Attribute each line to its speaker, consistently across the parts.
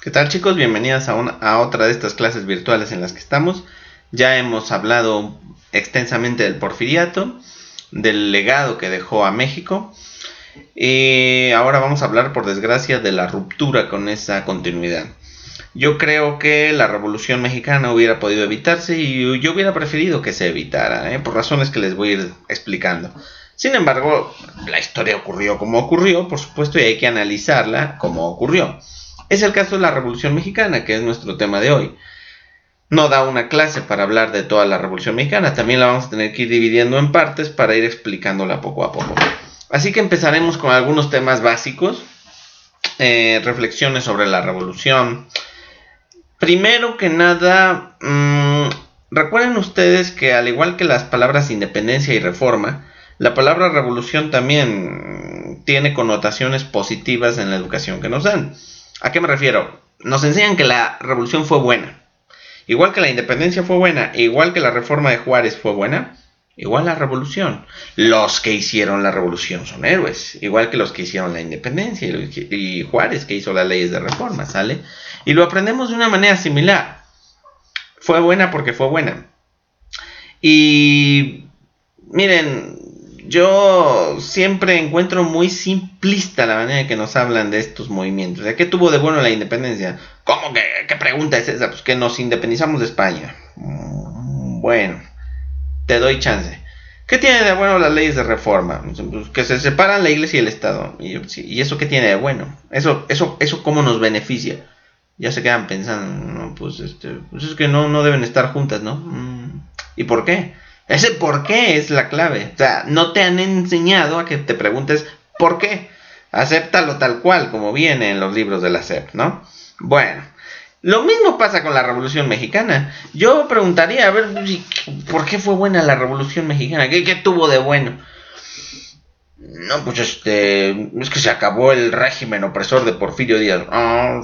Speaker 1: ¿Qué tal, chicos? Bienvenidos a otra de estas clases virtuales en las que estamos. Ya hemos hablado extensamente del Porfiriato, del legado que dejó a México, y ahora vamos a hablar, por desgracia, de la ruptura con esa continuidad. Yo creo que la Revolución Mexicana hubiera podido evitarse y yo hubiera preferido que se evitara, por razones que les voy a ir explicando. Sin embargo, la historia ocurrió como ocurrió, por supuesto, y hay que analizarla como ocurrió. Es el caso de la Revolución Mexicana, que es nuestro tema de hoy. No da una clase para hablar de toda la Revolución Mexicana, también la vamos a tener que ir dividiendo en partes para ir explicándola poco a poco. Así que empezaremos con algunos temas básicos, reflexiones sobre la Revolución. Primero que nada, recuerden ustedes que al igual que las palabras independencia y reforma, la palabra revolución también tiene connotaciones positivas en la educación que nos dan. ¿A qué me refiero? Nos enseñan que la revolución fue buena. Igual que la independencia fue buena, igual que la reforma de Juárez fue buena, igual la revolución. Los que hicieron la revolución son héroes, igual que los que hicieron la independencia y Juárez que hizo las leyes de reforma, ¿sale? Y lo aprendemos de una manera similar. Fue buena porque fue buena. Y miren, yo siempre encuentro muy simplista la manera en que nos hablan de estos movimientos. ¿Qué tuvo de bueno la independencia? ¿Cómo que? ¿Qué pregunta es esa? Pues que nos independizamos de España. Bueno, te doy chance. ¿Qué tiene de bueno las leyes de reforma? Pues que se separan la iglesia y el Estado. ¿Y eso qué tiene de bueno? ¿Eso cómo nos beneficia? Ya se quedan pensando, no, pues es que no deben estar juntas, ¿no? ¿Y por qué? Ese por qué es la clave. O sea, no te han enseñado a que te preguntes por qué. Acéptalo tal cual, como viene en los libros de la SEP, ¿no? Bueno, lo mismo pasa con la Revolución Mexicana. Yo preguntaría, a ver, ¿por qué fue buena la Revolución Mexicana? ¿Qué tuvo de bueno? No, pues es que se acabó el régimen opresor de Porfirio Díaz.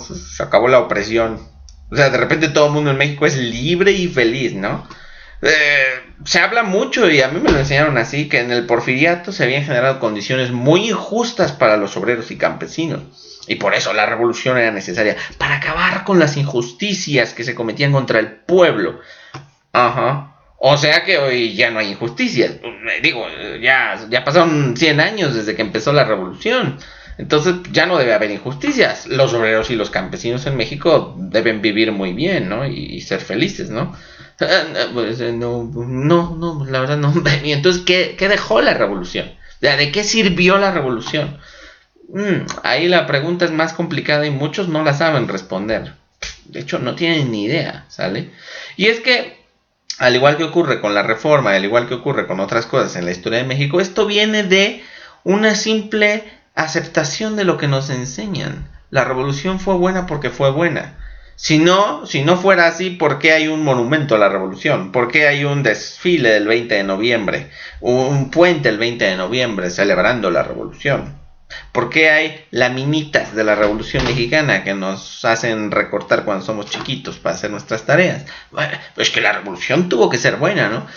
Speaker 1: Se acabó la opresión. O sea, de repente todo el mundo en México es libre y feliz, ¿no? Se habla mucho, y a mí me lo enseñaron así, que en el porfiriato se habían generado condiciones muy injustas para los obreros y campesinos. Y por eso la revolución era necesaria, para acabar con las injusticias que se cometían contra el pueblo. Ajá. O sea que hoy ya no hay injusticias. Digo, ya pasaron 100 años desde que empezó la revolución. Entonces ya no debe haber injusticias. Los obreros y los campesinos en México deben vivir muy bien, ¿no? Y ser felices, ¿no? Pues, no, la verdad no. Y entonces, ¿qué dejó la revolución? ¿De qué sirvió la revolución? Ahí la pregunta es más complicada y muchos no la saben responder. De hecho, no tienen ni idea, ¿sale? Y es que al igual que ocurre con la reforma, al igual que ocurre con otras cosas en la historia de México, esto viene de una simple aceptación de lo que nos enseñan. La revolución fue buena porque fue buena. Si no fuera así, ¿por qué hay un monumento a la revolución? ¿Por qué hay un desfile del 20 de noviembre? Un puente el 20 de noviembre celebrando la revolución. ¿Por qué hay laminitas de la Revolución Mexicana que nos hacen recortar cuando somos chiquitos para hacer nuestras tareas? Bueno, pues que la revolución tuvo que ser buena, ¿no?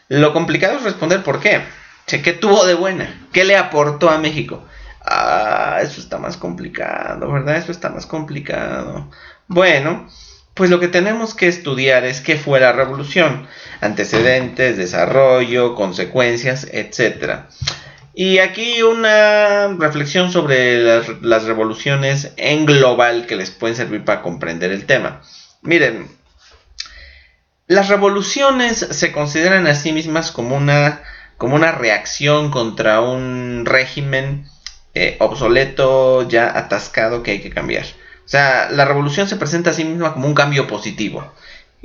Speaker 1: Lo complicado es responder por qué. ¿Qué tuvo de buena? ¿Qué le aportó a México? Eso está más complicado, ¿verdad? Eso está más complicado. Bueno, pues lo que tenemos que estudiar es qué fue la revolución, antecedentes, desarrollo, consecuencias, etcétera. Y aquí una reflexión sobre las revoluciones en global que les pueden servir para comprender el tema. Miren, las revoluciones se consideran a sí mismas como una reacción contra un régimen obsoleto, ya atascado, que hay que cambiar. O sea, la revolución se presenta a sí misma como un cambio positivo.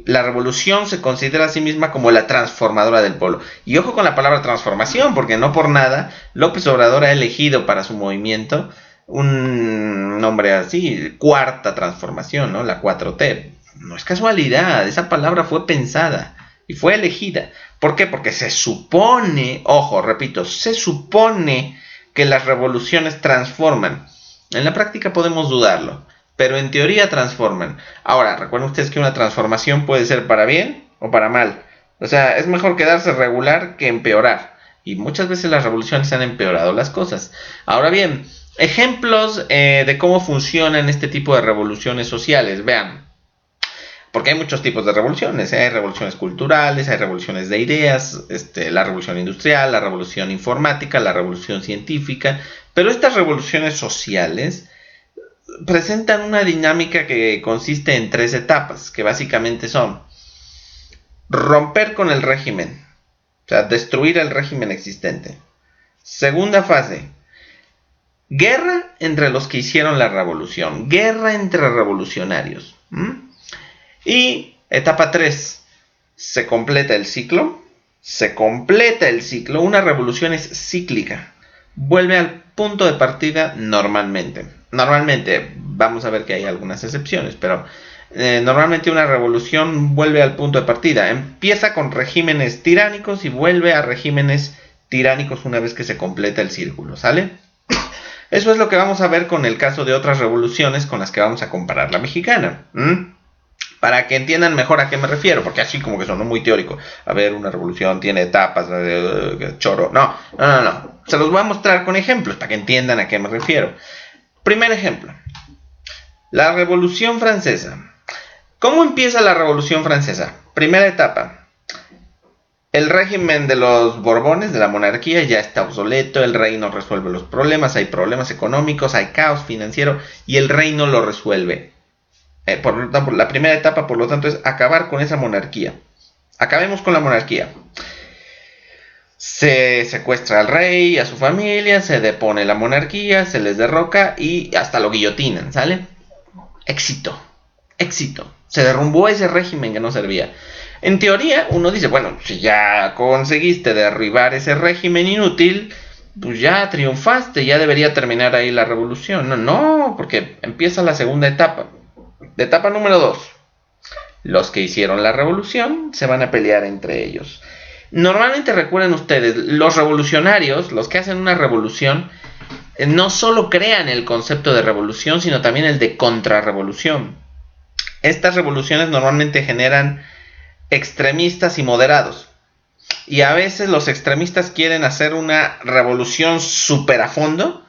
Speaker 1: La revolución se considera a sí misma como la transformadora del pueblo. Y ojo con la palabra transformación, porque no por nada López Obrador ha elegido para su movimiento un nombre así, cuarta transformación, ¿no? La 4T. No es casualidad, esa palabra fue pensada y fue elegida. ¿Por qué? Porque se supone, ojo, repito, se supone que las revoluciones transforman. En la práctica podemos dudarlo, pero en teoría transforman. Ahora, recuerden ustedes que una transformación puede ser para bien o para mal. O sea, es mejor quedarse regular que empeorar. Y muchas veces las revoluciones han empeorado las cosas. Ahora bien, Ejemplos de cómo funcionan este tipo de revoluciones sociales. Vean, porque hay muchos tipos de revoluciones. Hay revoluciones culturales, hay revoluciones de ideas, la revolución industrial, la revolución informática, la revolución científica. Pero estas revoluciones sociales presentan una dinámica que consiste en 3 etapas, que básicamente son romper con el régimen, o sea, destruir el régimen existente. Segunda fase, guerra entre los que hicieron la revolución, guerra entre revolucionarios. Y etapa 3, se completa el ciclo. Una revolución es cíclica, vuelve al punto de partida normalmente. Normalmente, vamos a ver que hay algunas excepciones, pero normalmente una revolución vuelve al punto de partida. Empieza con regímenes tiránicos y vuelve a regímenes tiránicos una vez que se completa el círculo, ¿sale? Eso es lo que vamos a ver con el caso de otras revoluciones con las que vamos a comparar la mexicana. Para que entiendan mejor a qué me refiero, porque así como que sonó muy teórico. A ver, una revolución tiene etapas, choro. No. Se los voy a mostrar con ejemplos para que entiendan a qué me refiero. Primer ejemplo. La Revolución Francesa. ¿Cómo empieza la Revolución Francesa? Primera etapa. El régimen de los Borbones, de la monarquía, ya está obsoleto. El rey no resuelve los problemas. Hay problemas económicos, hay caos financiero y el rey no lo resuelve. Por lo tanto, la primera etapa, por lo tanto, es acabar con esa monarquía. Acabemos con la monarquía. Se secuestra al rey, a su familia, se depone la monarquía, se les derroca y hasta lo guillotinan, ¿sale? Éxito. Se derrumbó ese régimen que no servía. En teoría, uno dice, bueno, si ya conseguiste derribar ese régimen inútil, pues ya triunfaste, ya debería terminar ahí la revolución. No, porque empieza la segunda etapa. De etapa número 2. Los que hicieron la revolución se van a pelear entre ellos. Normalmente recuerden ustedes, los revolucionarios, los que hacen una revolución, no solo crean el concepto de revolución, sino también el de contrarrevolución. Estas revoluciones normalmente generan extremistas y moderados. Y a veces los extremistas quieren hacer una revolución súper a fondo.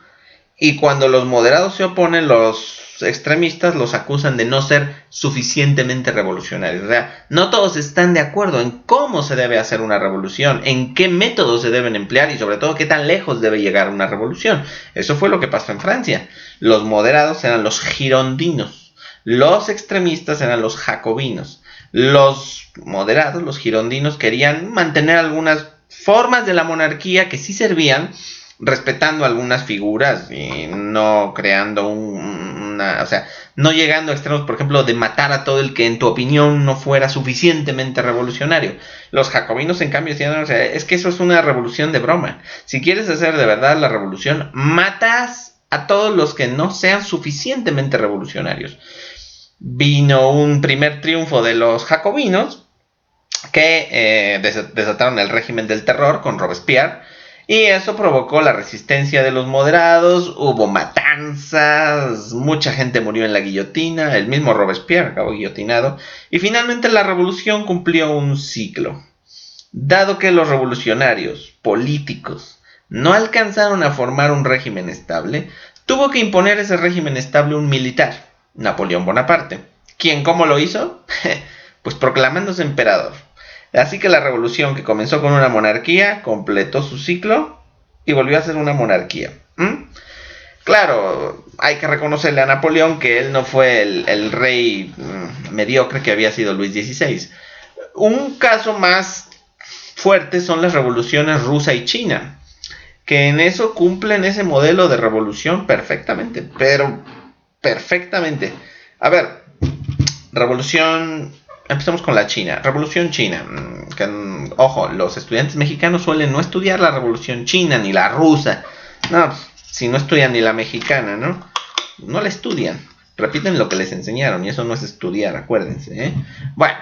Speaker 1: Y cuando los moderados se oponen, los extremistas los acusan de no ser suficientemente revolucionarios. O sea, no todos están de acuerdo en cómo se debe hacer una revolución, en qué métodos se deben emplear y sobre todo qué tan lejos debe llegar una revolución. Eso fue lo que pasó en Francia. Los moderados eran los girondinos, los extremistas eran los jacobinos. Los moderados, los girondinos, querían mantener algunas formas de la monarquía que sí servían, respetando algunas figuras y no creando o sea, no llegando a extremos, por ejemplo, de matar a todo el que en tu opinión no fuera suficientemente revolucionario. Los jacobinos, en cambio, decían, o sea, es que eso es una revolución de broma. Si quieres hacer de verdad la revolución, matas a todos los que no sean suficientemente revolucionarios. Vino un primer triunfo de los jacobinos que desataron el régimen del terror con Robespierre. Y eso provocó la resistencia de los moderados, hubo matanzas, mucha gente murió en la guillotina, el mismo Robespierre acabó guillotinado, y finalmente la revolución cumplió un ciclo. Dado que los revolucionarios políticos no alcanzaron a formar un régimen estable, tuvo que imponer ese régimen estable un militar, Napoleón Bonaparte. ¿Quién cómo lo hizo? Pues proclamándose emperador. Así que la revolución, que comenzó con una monarquía, completó su ciclo y volvió a ser una monarquía. Claro, hay que reconocerle a Napoleón que él no fue el rey mediocre que había sido Luis XVI. Un caso más fuerte son las revoluciones rusa y china, que en eso cumplen ese modelo de revolución perfectamente, pero perfectamente. A ver, empezamos con la China. Revolución China. Ojo, los estudiantes mexicanos suelen no estudiar la Revolución China ni la rusa. No, si no estudian ni la mexicana, ¿no? No la estudian. Repiten lo que les enseñaron y eso no es estudiar, acuérdense, ¿eh? Bueno,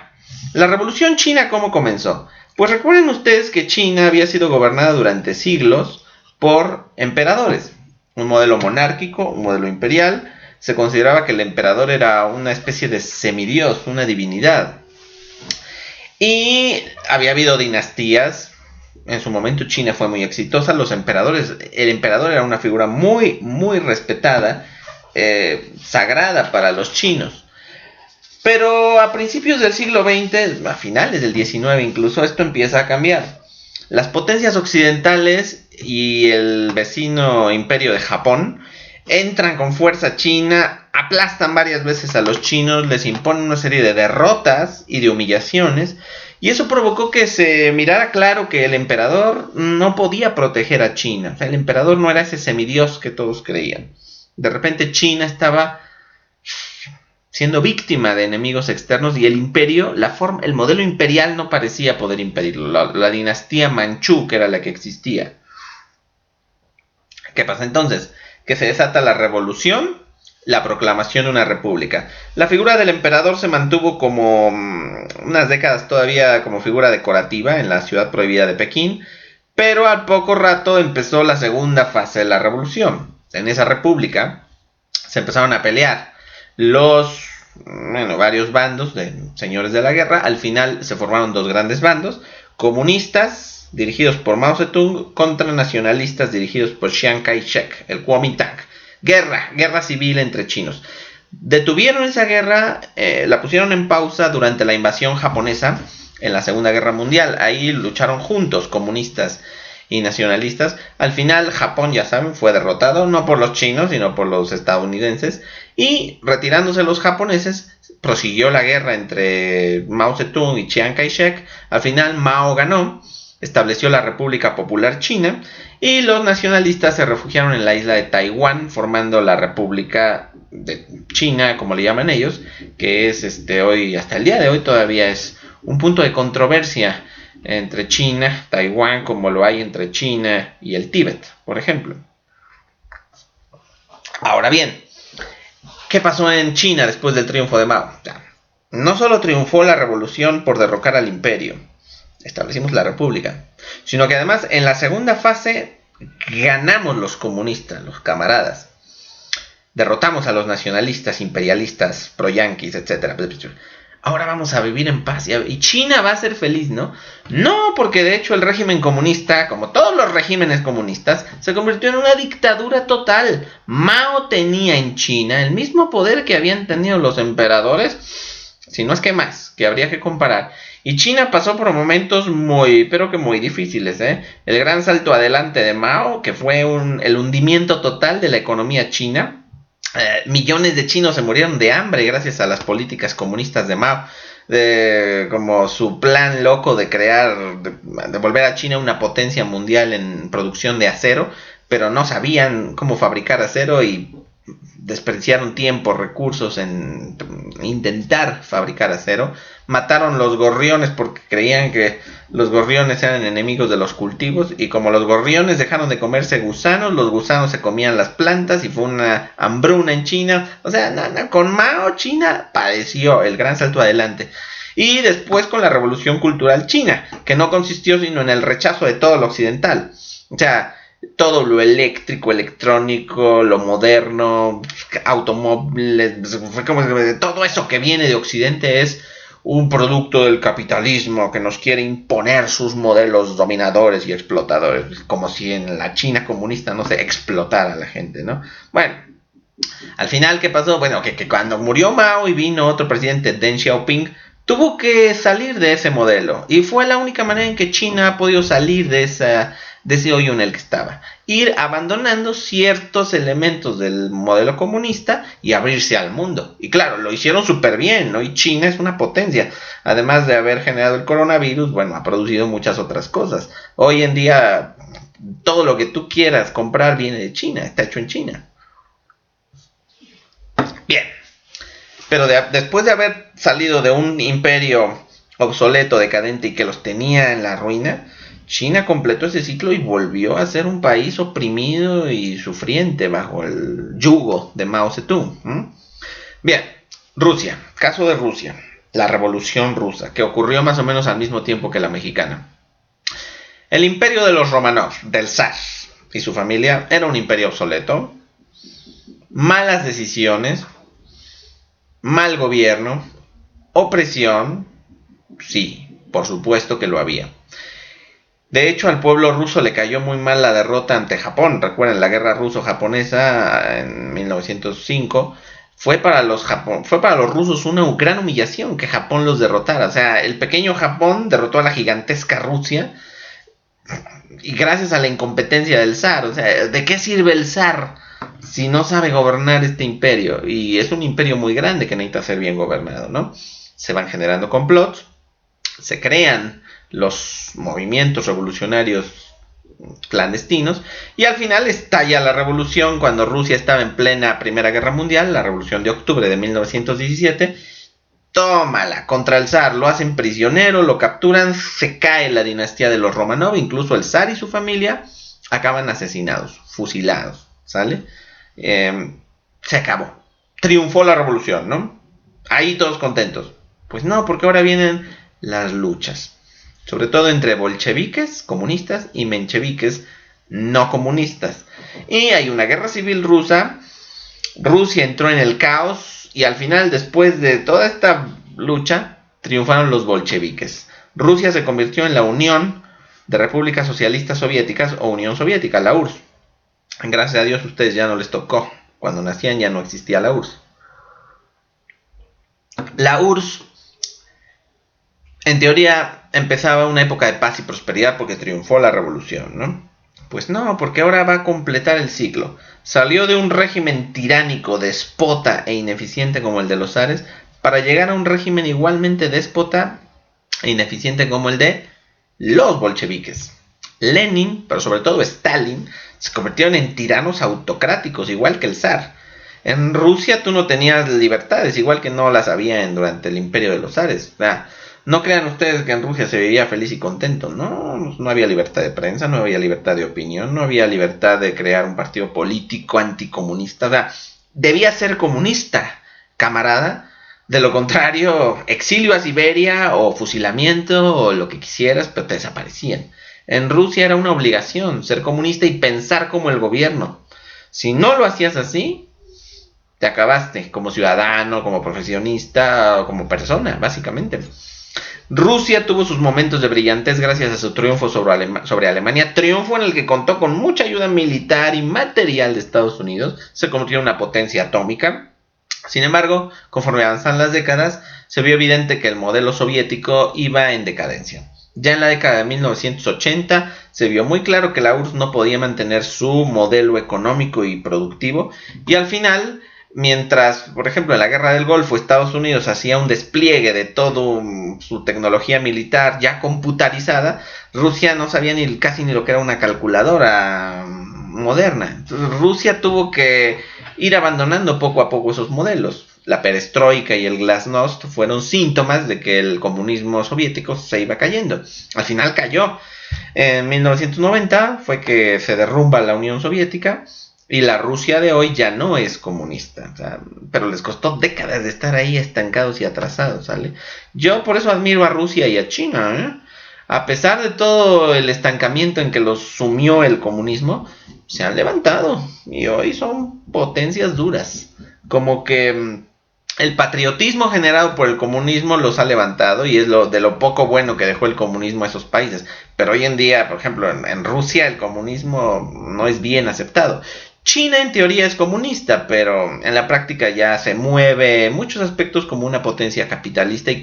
Speaker 1: la Revolución China, ¿cómo comenzó? Pues recuerden ustedes que China había sido gobernada durante siglos por emperadores. Un modelo monárquico, un modelo imperial. Se consideraba que el emperador era una especie de semidios, una divinidad. Y había habido dinastías en su momento China fue muy exitosa. Los emperadores, el emperador era una figura muy, muy respetada, sagrada para los chinos. Pero a principios del siglo XX, a finales del XIX incluso, esto empieza a cambiar. Las potencias occidentales y el vecino imperio de Japón entran con fuerza a China, aplastan varias veces a los chinos, les imponen una serie de derrotas y de humillaciones, y eso provocó que se mirara claro que el emperador no podía proteger a China. O sea, el emperador no era ese semidios que todos creían. De repente China estaba siendo víctima de enemigos externos y el imperio, el modelo imperial no parecía poder impedirlo. La dinastía Manchú, que era la que existía. ¿Qué pasa entonces? Que se desata la revolución, la proclamación de una república. La figura del emperador se mantuvo como unas décadas todavía como figura decorativa en la ciudad prohibida de Pekín, pero al poco rato empezó la segunda fase de la revolución. En esa república se empezaron a pelear varios bandos de señores de la guerra. Al final se formaron dos grandes bandos: comunistas dirigidos por Mao Zedong contra nacionalistas dirigidos por Chiang Kai-shek, el Kuomintang. Guerra civil entre chinos. Detuvieron esa guerra, la pusieron en pausa durante la invasión japonesa en la Segunda Guerra Mundial. Ahí lucharon juntos comunistas y nacionalistas. Al final Japón, ya saben, fue derrotado no por los chinos sino por los estadounidenses, y retirándose los japoneses prosiguió la guerra entre Mao Zedong y Chiang Kai-shek. Al final Mao ganó, estableció la República Popular China, y los nacionalistas se refugiaron en la isla de Taiwán, formando la República de China, como le llaman ellos, que es hoy, hasta el día de hoy todavía es un punto de controversia entre China, Taiwán, como lo hay entre China y el Tíbet, por ejemplo. Ahora bien, ¿qué pasó en China después del triunfo de Mao? No solo triunfó la revolución por derrocar al imperio, establecimos la república, sino que además en la segunda fase ganamos los comunistas, los camaradas. Derrotamos a los nacionalistas, imperialistas, pro-yanquis, etc. Ahora vamos a vivir en paz y China va a ser feliz, ¿no? No, porque de hecho el régimen comunista, como todos los regímenes comunistas, se convirtió en una dictadura total. Mao tenía en China el mismo poder que habían tenido los emperadores, si no es que más, que habría que comparar. Y China pasó por momentos muy difíciles, ¿eh? El gran salto adelante de Mao, que fue el hundimiento total de la economía china. Millones de chinos se murieron de hambre gracias a las políticas comunistas de Mao, como su plan loco de de volver a China una potencia mundial en producción de acero, pero no sabían cómo fabricar acero y desperdiciaron tiempo, recursos en intentar fabricar acero. Mataron los gorriones porque creían que los gorriones eran enemigos de los cultivos, y como los gorriones dejaron de comerse gusanos, los gusanos se comían las plantas y fue una hambruna en China. O sea, con Mao China padeció el gran salto adelante. Y después con la revolución cultural china, que no consistió sino en el rechazo de todo lo occidental. O sea, todo lo eléctrico, electrónico, lo moderno, automóviles, todo eso que viene de Occidente es un producto del capitalismo que nos quiere imponer sus modelos dominadores y explotadores, como si en la China comunista no se explotara a la gente, ¿no? Bueno, al final, ¿qué pasó? Bueno, que cuando murió Mao y vino otro presidente, Deng Xiaoping, tuvo que salir de ese modelo, y fue la única manera en que China ha podido salir de ese hoyo en el que estaba, ir abandonando ciertos elementos del modelo comunista y abrirse al mundo. Y claro, lo hicieron súper bien, ¿no? Y China es una potencia. Además de haber generado el coronavirus, bueno, ha producido muchas otras cosas. Hoy en día, todo lo que tú quieras comprar viene de China, está hecho en China. Bien, pero después de haber salido de un imperio obsoleto, decadente y que los tenía en la ruina, China completó ese ciclo y volvió a ser un país oprimido y sufriente bajo el yugo de Mao Zedong. Bien, Rusia, caso de Rusia, la Revolución Rusa, que ocurrió más o menos al mismo tiempo que la mexicana. El imperio de los Romanov, del zar y su familia, era un imperio obsoleto, malas decisiones, mal gobierno, opresión, sí, por supuesto que lo había. De hecho, al pueblo ruso le cayó muy mal la derrota ante Japón. Recuerden, la guerra ruso-japonesa en 1905 fue para los rusos una gran humillación que Japón los derrotara. O sea, el pequeño Japón derrotó a la gigantesca Rusia y gracias a la incompetencia del zar. O sea, ¿de qué sirve el zar si no sabe gobernar este imperio? Y es un imperio muy grande que necesita ser bien gobernado, ¿no? Se van generando complots, se crean los movimientos revolucionarios clandestinos y al final estalla la revolución cuando Rusia estaba en plena Primera Guerra Mundial, la revolución de octubre de 1917. Tómala, contra el zar, lo hacen prisionero, lo capturan, se cae la dinastía de los Romanov, incluso el zar y su familia acaban asesinados, fusilados, ¿sale? Se acabó, triunfó la revolución, ¿no? Ahí todos contentos. Pues no, porque ahora vienen las luchas, sobre todo entre bolcheviques comunistas y mencheviques no comunistas. Y hay una guerra civil rusa, Rusia entró en el caos y al final, después de toda esta lucha, triunfaron los bolcheviques. Rusia se convirtió en la Unión de Repúblicas Socialistas Soviéticas o Unión Soviética, la URSS. Gracias a Dios a ustedes ya no les tocó. Cuando nacían ya no existía la URSS. La URSS, en teoría, empezaba una época de paz y prosperidad porque triunfó la revolución, ¿no? Pues no, porque ahora va a completar el ciclo. Salió de un régimen tiránico, despota e ineficiente como el de los zares para llegar a un régimen igualmente déspota e ineficiente como el de los bolcheviques. Lenin, pero sobre todo Stalin, se convirtieron en tiranos autocráticos, igual que el zar. En Rusia tú no tenías libertades, igual que no las había durante el imperio de los zares. No crean ustedes que en Rusia se vivía feliz y contento. No había libertad de prensa, no había libertad de opinión, no había libertad de crear un partido político anticomunista. O sea, debía ser comunista, camarada. De lo contrario, exilio a Siberia o fusilamiento o lo que quisieras, pero te desaparecían. En Rusia era una obligación ser comunista y pensar como el gobierno. Si no lo hacías así, te acabaste como ciudadano, como profesionista o como persona, básicamente. Rusia tuvo sus momentos de brillantez gracias a su triunfo sobre Alemania, triunfo en el que contó con mucha ayuda militar y material de Estados Unidos, se convirtió en una potencia atómica. Sin embargo, conforme avanzan las décadas, se vio evidente que el modelo soviético iba en decadencia. Ya en la década de 1980 se vio muy claro que la URSS no podía mantener su modelo económico y productivo y al final, mientras, por ejemplo, en la Guerra del Golfo Estados Unidos hacía un despliegue de toda su tecnología militar ya computarizada, Rusia no sabía casi ni lo que era una calculadora moderna. Entonces, Rusia tuvo que ir abandonando poco a poco esos modelos. La perestroika y el glasnost fueron síntomas de que el comunismo soviético se iba cayendo. Al final cayó. En 1990 fue que se derrumba la Unión Soviética y la Rusia de hoy ya no es comunista. O sea, pero les costó décadas de estar ahí estancados y atrasados, ¿sale? Yo por eso admiro a Rusia y a China, ¿eh? A pesar de todo el estancamiento en que los sumió el comunismo, se han levantado y hoy son potencias duras. Como que el patriotismo generado por el comunismo los ha levantado y es de lo poco bueno que dejó el comunismo a esos países. Pero hoy en día, por ejemplo, en Rusia el comunismo no es bien aceptado. China en teoría es comunista, pero en la práctica ya se mueve en muchos aspectos como una potencia capitalista y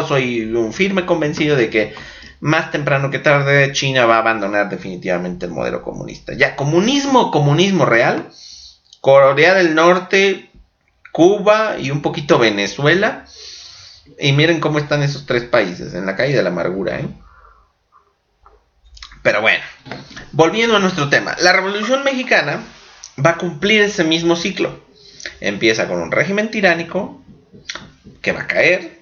Speaker 1: soy un firme convencido de que más temprano que tarde China va a abandonar definitivamente el modelo comunista. Ya, comunismo real, Corea del Norte, Cuba y un poquito Venezuela. Y miren cómo están esos tres países, en la calle de la amargura, ¿eh? Pero bueno, volviendo a nuestro tema, la Revolución Mexicana va a cumplir ese mismo ciclo. Empieza con un régimen tiránico que va a caer.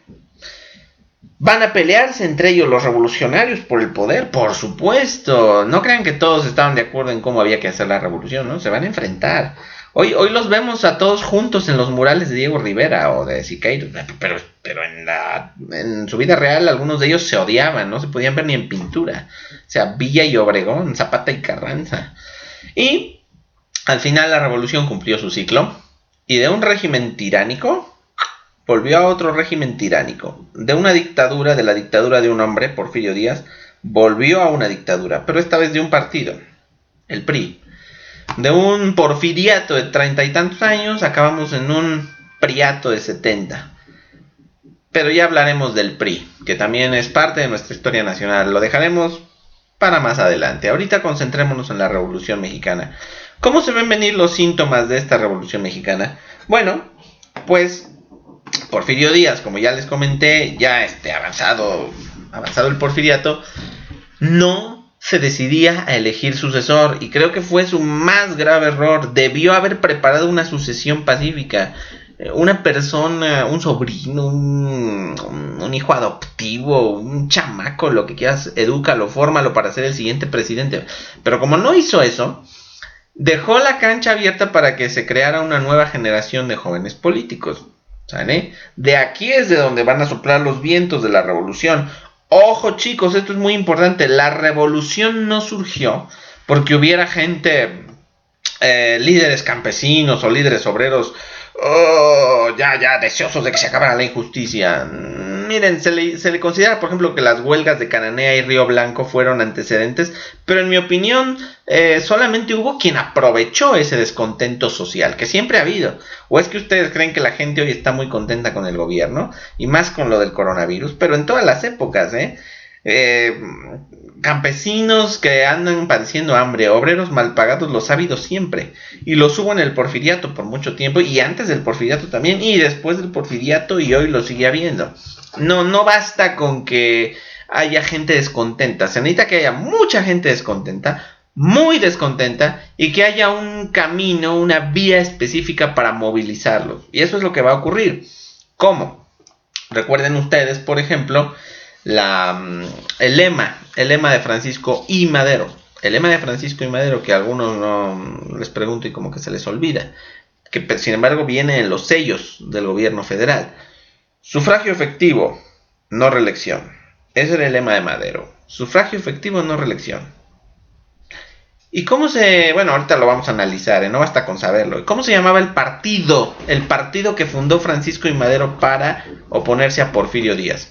Speaker 1: Van a pelearse entre ellos los revolucionarios por el poder, por supuesto. No crean que todos estaban de acuerdo en cómo había que hacer la revolución, ¿no? Se van a enfrentar. Hoy los vemos a todos juntos en los murales de Diego Rivera o de Siqueiros, pero en su vida real algunos de ellos se odiaban, no se podían ver ni en pintura. O sea, Villa y Obregón, Zapata y Carranza. Y al final la revolución cumplió su ciclo y de un régimen tiránico volvió a otro régimen tiránico. De la dictadura de un hombre, Porfirio Díaz, volvió a una dictadura, pero esta vez de un partido, el PRI. De un porfiriato de 30 y tantos años, acabamos en un priato de 70. Pero ya hablaremos del PRI, que también es parte de nuestra historia nacional. Lo dejaremos para más adelante. Ahorita concentrémonos en la Revolución Mexicana. ¿Cómo se ven venir los síntomas de esta Revolución Mexicana? Bueno, pues Porfirio Díaz, como ya les comenté, ya avanzado el porfiriato, no se decidía a elegir sucesor, y creo que fue su más grave error. Debió haber preparado una sucesión pacífica. Una persona, un sobrino, un hijo adoptivo, un chamaco, lo que quieras, edúcalo, fórmalo para ser el siguiente presidente. Pero como no hizo eso, dejó la cancha abierta para que se creara una nueva generación de jóvenes políticos. ¿Sale? De aquí es de donde van a soplar los vientos de la revolución. Ojo, chicos, esto es muy importante. La revolución no surgió porque hubiera gente, líderes campesinos o líderes obreros, ya deseosos de que se acabara la injusticia. Miren, se le considera, por ejemplo, que las huelgas de Cananea y Río Blanco fueron antecedentes, pero en mi opinión solamente hubo quien aprovechó ese descontento social, que siempre ha habido. ¿O es que ustedes creen que la gente hoy está muy contenta con el gobierno? Y más con lo del coronavirus, pero en todas las épocas, campesinos que andan padeciendo hambre, obreros mal pagados, los ha habido siempre, y los hubo en el porfiriato por mucho tiempo, y antes del porfiriato también, y después del porfiriato, y hoy lo sigue habiendo. No basta con que haya gente descontenta, se necesita que haya mucha gente descontenta, muy descontenta, y que haya un camino, una vía específica para movilizarlos, y eso es lo que va a ocurrir. ¿Cómo? Recuerden ustedes, por ejemplo, el lema de Francisco I. Madero. El lema de Francisco I. Madero, que a algunos no les pregunto y como que se les olvida, que sin embargo viene en los sellos del gobierno federal. Sufragio efectivo, no reelección. Ese era el lema de Madero. Sufragio efectivo, no reelección. ¿Y cómo bueno, ahorita lo vamos a analizar, no basta con saberlo. ¿Cómo se llamaba el partido? El partido que fundó Francisco I. Madero para oponerse a Porfirio Díaz.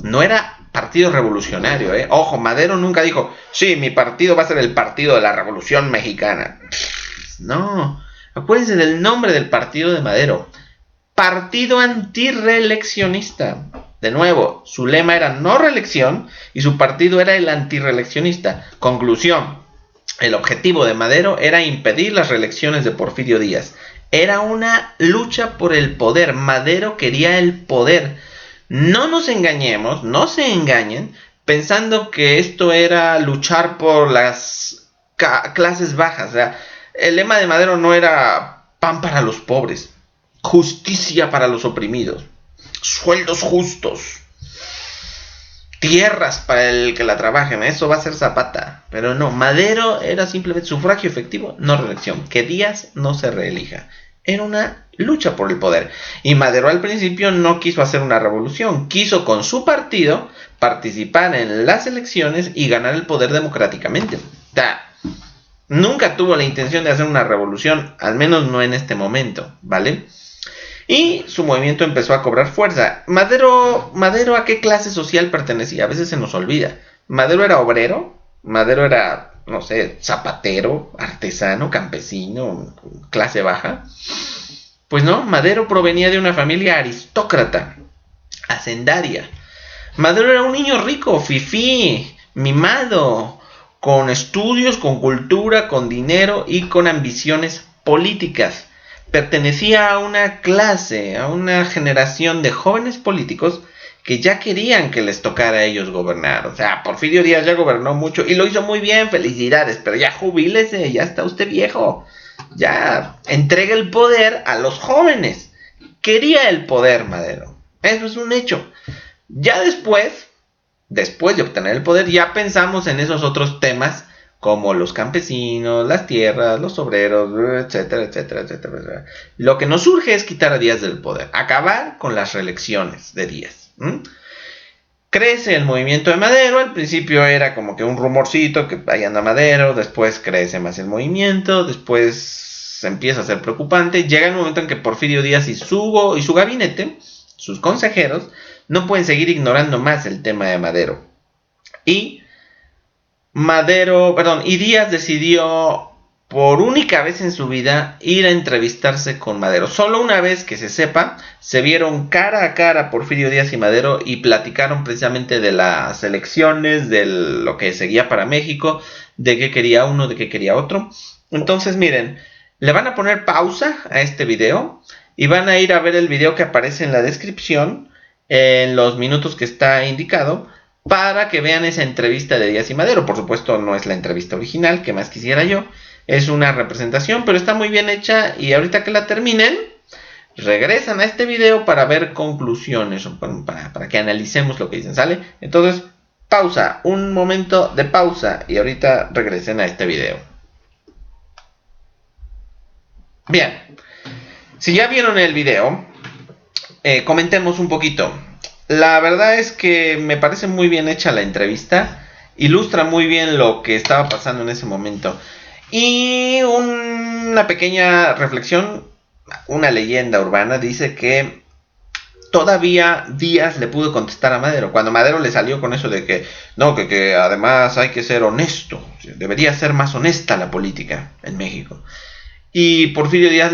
Speaker 1: No era partido revolucionario, Ojo, Madero nunca dijo, sí, mi partido va a ser el partido de la Revolución Mexicana. No, acuérdense del nombre del partido de Madero. Partido antirreeleccionista. De nuevo, su lema era no reelección y su partido era el antirreeleccionista. Conclusión, el objetivo de Madero era impedir las reelecciones de Porfirio Díaz. Era una lucha por el poder. Madero quería el poder. No nos engañemos, no se engañen pensando que esto era luchar por las clases bajas. O sea, el lema de Madero no era pan para los pobres, justicia para los oprimidos, sueldos justos, tierras para el que la trabajen. Eso va a ser Zapata. Pero no, Madero era simplemente sufragio efectivo, no reelección. Que Díaz no se reelija. Era una lucha por el poder. Y Madero al principio no quiso hacer una revolución. Quiso con su partido participar en las elecciones y ganar el poder democráticamente. Nunca tuvo la intención de hacer una revolución, al menos no en este momento, ¿vale? Y su movimiento empezó a cobrar fuerza. Madero, ¿a qué clase social pertenecía? A veces se nos olvida. Madero era obrero, Madero era, no sé, zapatero, artesano, campesino, clase baja. Pues no, Madero provenía de una familia aristócrata, hacendaria. Madero era un niño rico, fifí, mimado, con estudios, con cultura, con dinero y con ambiciones políticas. Pertenecía a una clase, a una generación de jóvenes políticos que ya querían que les tocara a ellos gobernar. O sea, Porfirio Díaz ya gobernó mucho y lo hizo muy bien, felicidades, pero ya jubílese, ya está usted viejo. Ya entrega el poder a los jóvenes. Quería el poder Madero. Eso es un hecho. Ya después de obtener el poder, ya pensamos en esos otros temas como los campesinos, las tierras, los obreros, etcétera, etcétera, etcétera. Lo que nos surge es quitar a Díaz del poder, acabar con las reelecciones de Díaz. Crece el movimiento de Madero. Al principio era como que un rumorcito que ahí anda Madero, después crece más el movimiento, después se empieza a ser preocupante. Llega el momento en que Porfirio Díaz y su gabinete, sus consejeros, no pueden seguir ignorando más el tema de Madero. Y y Díaz decidió por única vez en su vida ir a entrevistarse con Madero. Solo una vez, que se sepa, se vieron cara a cara Porfirio Díaz y Madero y platicaron precisamente de las elecciones, de lo que seguía para México, de qué quería uno, de qué quería otro. Entonces, miren, le van a poner pausa a este video y van a ir a ver el video que aparece en la descripción en los minutos que está indicado, para que vean esa entrevista de Díaz y Madero. Por supuesto, no es la entrevista original, que más quisiera yo. Es una representación, pero está muy bien hecha. Y ahorita que la terminen, regresan a este video para ver conclusiones, para que analicemos lo que dicen, ¿sale? Entonces, pausa, un momento de pausa, y ahorita regresen a este video. Bien, si ya vieron el video, comentemos un poquito. La verdad es que me parece muy bien hecha la entrevista. Ilustra muy bien lo que estaba pasando en ese momento. Y una pequeña reflexión, una leyenda urbana dice que todavía Díaz le pudo contestar a Madero. Cuando Madero le salió con eso de que no, que además hay que ser honesto. Debería ser más honesta la política en México. Y Porfirio Díaz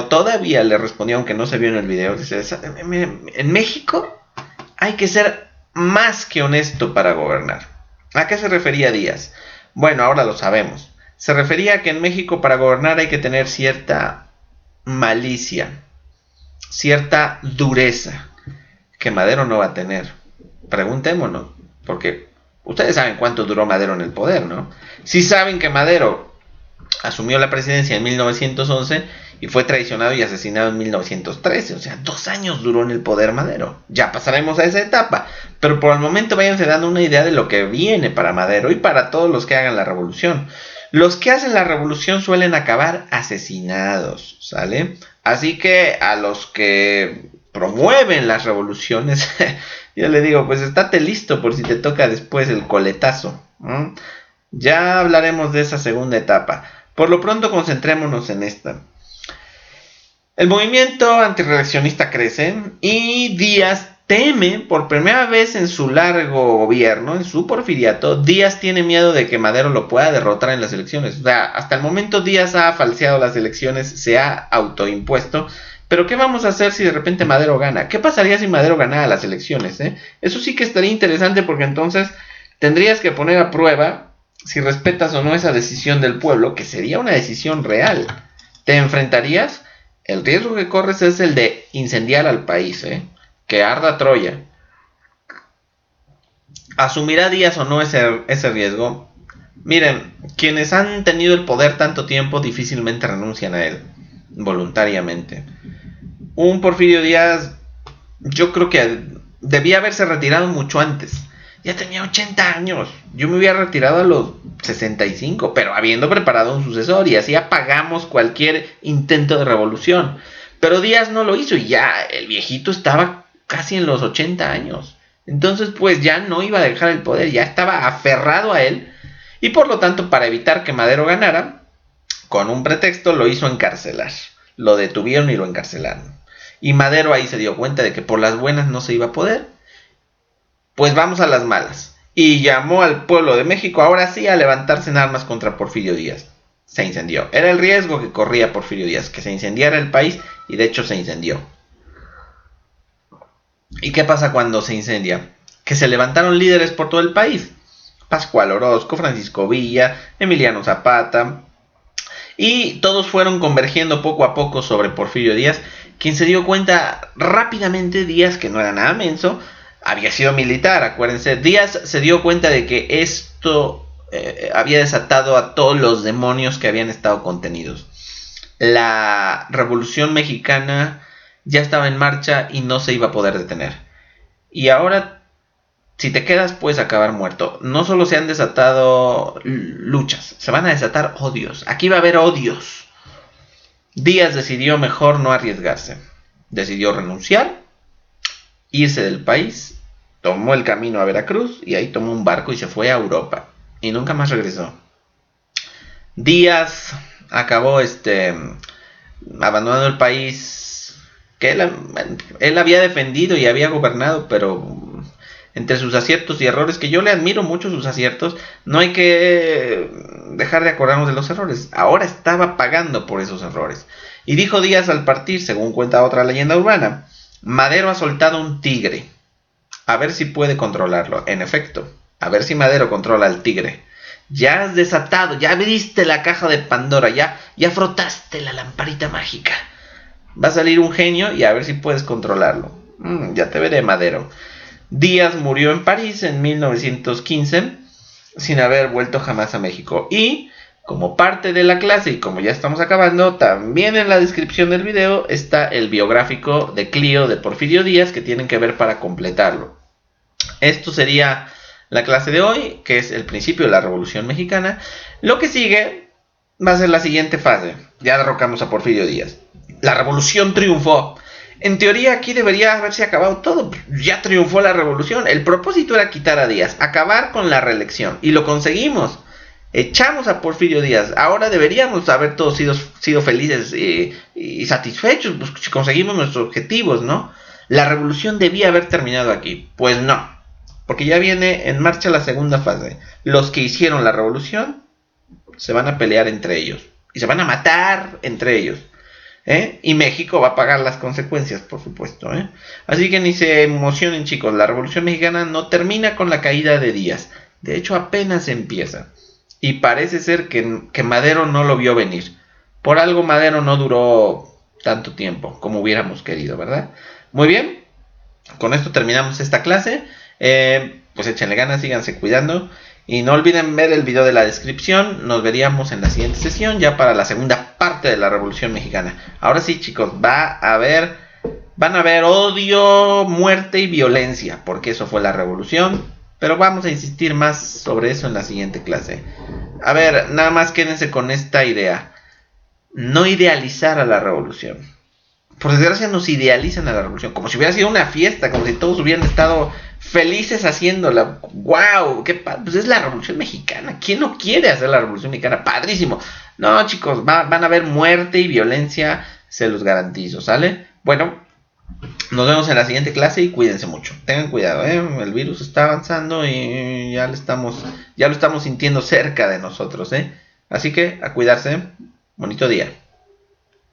Speaker 1: todavía le respondió, aunque no se vio en el video, dice, en México hay que ser más que honesto para gobernar. ¿A qué se refería Díaz? Bueno, ahora lo sabemos. Se refería a que en México para gobernar hay que tener cierta malicia, cierta dureza, que Madero no va a tener. Preguntémonos, porque ustedes saben cuánto duró Madero en el poder, ¿no? Sí saben que Madero asumió la presidencia en 1911 y fue traicionado y asesinado en 1913. O sea, 2 años duró en el poder Madero. Ya pasaremos a esa etapa. Pero por el momento váyanse dando una idea de lo que viene para Madero y para todos los que hagan la revolución. Los que hacen la revolución suelen acabar asesinados, ¿sale? Así que a los que promueven las revoluciones, yo le digo, pues estate listo por si te toca después el coletazo. Ya hablaremos de esa segunda etapa. Por lo pronto concentrémonos en esta. El movimiento antirreeleccionista crece y Díaz teme, por primera vez en su largo gobierno, en su porfiriato, Díaz tiene miedo de que Madero lo pueda derrotar en las elecciones. O sea, hasta el momento Díaz ha falseado las elecciones, se ha autoimpuesto. Pero ¿qué vamos a hacer si de repente Madero gana? ¿Qué pasaría si Madero ganara las elecciones? Eso sí que estaría interesante, porque entonces tendrías que poner a prueba si respetas o no esa decisión del pueblo, que sería una decisión real. ¿Te enfrentarías? El riesgo que corres es el de incendiar al país, que arda Troya. ¿Asumirá Díaz o no ese riesgo? Miren, quienes han tenido el poder tanto tiempo difícilmente renuncian a él, voluntariamente. Un Porfirio Díaz, yo creo que debía haberse retirado mucho antes. Ya tenía 80 años. Yo me hubiera retirado a los 65, pero habiendo preparado un sucesor, y así apagamos cualquier intento de revolución. Pero Díaz no lo hizo y ya el viejito estaba casi en los 80 años. Entonces pues ya no iba a dejar el poder, ya estaba aferrado a él. Y por lo tanto, para evitar que Madero ganara, con un pretexto lo hizo encarcelar. Lo detuvieron y lo encarcelaron. Y Madero ahí se dio cuenta de que por las buenas no se iba a poder. Pues vamos a las malas. Y llamó al pueblo de México ahora sí a levantarse en armas contra Porfirio Díaz. Se incendió. Era el riesgo que corría Porfirio Díaz, que se incendiara el país, y de hecho se incendió. ¿Y qué pasa cuando se incendia? Que se levantaron líderes por todo el país. Pascual Orozco, Francisco Villa, Emiliano Zapata. Y todos fueron convergiendo poco a poco sobre Porfirio Díaz, quien se dio cuenta rápidamente, Díaz, que no era nada menso, había sido militar, acuérdense. Díaz se dio cuenta de que esto había desatado a todos los demonios que habían estado contenidos. La Revolución Mexicana ya estaba en marcha y no se iba a poder detener. Y ahora, si te quedas, puedes acabar muerto. No solo se han desatado luchas, se van a desatar odios. Aquí va a haber odios. Díaz decidió mejor no arriesgarse. Decidió renunciar, irse del país, tomó el camino a Veracruz y ahí tomó un barco y se fue a Europa. Y nunca más regresó. Díaz acabó abandonando el país que él había defendido y había gobernado, pero entre sus aciertos y errores, que yo le admiro mucho sus aciertos, no hay que dejar de acordarnos de los errores. Ahora estaba pagando por esos errores. Y dijo Díaz al partir, según cuenta otra leyenda urbana, Madero ha soltado un tigre, a ver si puede controlarlo. En efecto, a ver si Madero controla al tigre. Ya has desatado, ya abriste la caja de Pandora, ya frotaste la lamparita mágica. Va a salir un genio y a ver si puedes controlarlo. Ya te veré, Madero. Díaz murió en París en 1915 sin haber vuelto jamás a México. Y como parte de la clase y como ya estamos acabando, también en la descripción del video está el biográfico de Clío de Porfirio Díaz que tienen que ver para completarlo. Esto sería la clase de hoy, que es el principio de la Revolución Mexicana. Lo que sigue va a ser la siguiente fase. Ya derrocamos a Porfirio Díaz. La revolución triunfó. En teoría aquí debería haberse acabado todo. Ya triunfó la revolución. El propósito era quitar a Díaz, acabar con la reelección. Y lo conseguimos. Echamos a Porfirio Díaz. Ahora deberíamos haber todos sido felices y satisfechos. Pues, si conseguimos nuestros objetivos, ¿no? La revolución debía haber terminado aquí. Pues no. Porque ya viene en marcha la segunda fase. Los que hicieron la revolución se van a pelear entre ellos. Y se van a matar entre ellos. Y México va a pagar las consecuencias, por supuesto. Así que ni se emocionen, chicos. La Revolución Mexicana no termina con la caída de Díaz. De hecho, apenas empieza. Y parece ser que Madero no lo vio venir. Por algo Madero no duró tanto tiempo como hubiéramos querido, ¿verdad? Muy bien. Con esto terminamos esta clase. Pues échenle ganas, síganse cuidando. Y no olviden ver el video de la descripción. Nos veríamos en la siguiente sesión, ya para la segunda parte de la Revolución Mexicana. Ahora sí, chicos, van a haber odio, muerte y violencia, porque eso fue la revolución. Pero vamos a insistir más sobre eso en la siguiente clase. A ver, nada más quédense con esta idea. No idealizar a la revolución. Por desgracia nos idealizan a la revolución, como si hubiera sido una fiesta, como si todos hubieran estado felices haciéndola. ¡Wow! Pues es la Revolución Mexicana. ¿Quién no quiere hacer la Revolución Mexicana? ¡Padrísimo! No, chicos, van a haber muerte y violencia, se los garantizo, ¿sale? Bueno, nos vemos en la siguiente clase y cuídense mucho. Tengan cuidado, el virus está avanzando y ya lo estamos sintiendo cerca de nosotros, Así que a cuidarse. Bonito día.